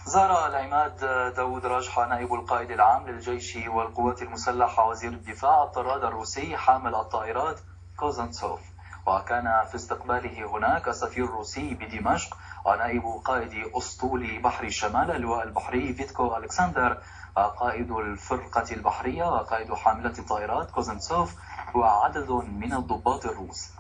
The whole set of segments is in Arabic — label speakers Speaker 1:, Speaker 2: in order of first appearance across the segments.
Speaker 1: زار العماد داود راجحة نائب القائد العام للجيش والقوات المسلحة وزير الدفاع الطراد الروسي حامل الطائرات كوزنتسوف، وكان في استقباله هناك السفير الروسي بدمشق ونائب قائد أسطول بحر الشمال اللواء البحري فيتكو ألكسندر وقائد الفرقة البحرية وقائد حاملة الطائرات كوزنتسوف وعدد من الضباط الروس.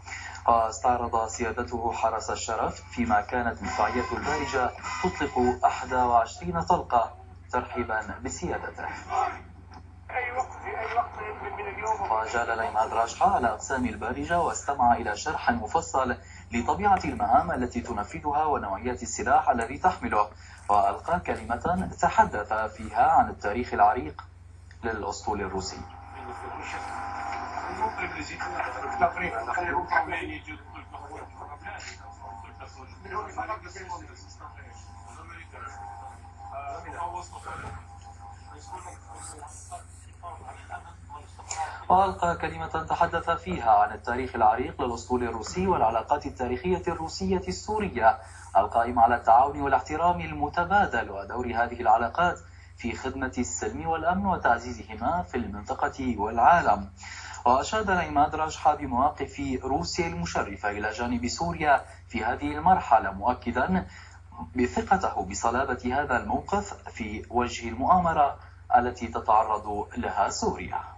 Speaker 1: واستعرض سيادته حرس الشرف فيما كانت مدفعية البارجة تطلق 21 طلقة ترحيبا بسيادته. وجال العماد راجحة على أقسام البارجة واستمع إلى شرح مفصل لطبيعة المهام التي تنفذها ونوعية السلاح الذي تحمله، وألقى كلمة تحدث فيها عن التاريخ العريق للأسطول الروسي. وألقى كلمة تحدث فيها عن التاريخ العريق للأسطول الروسي والعلاقات التاريخية الروسية السورية القائمة على التعاون والاحترام المتبادل ودور هذه العلاقات في خدمة السلم والأمن وتعزيزهما في المنطقة والعالم. وأشاد العماد راجحة بمواقف روسيا المشرفة إلى جانب سوريا في هذه المرحلة، مؤكدا بثقته بصلابة هذا الموقف في وجه المؤامرة التي تتعرض لها سوريا.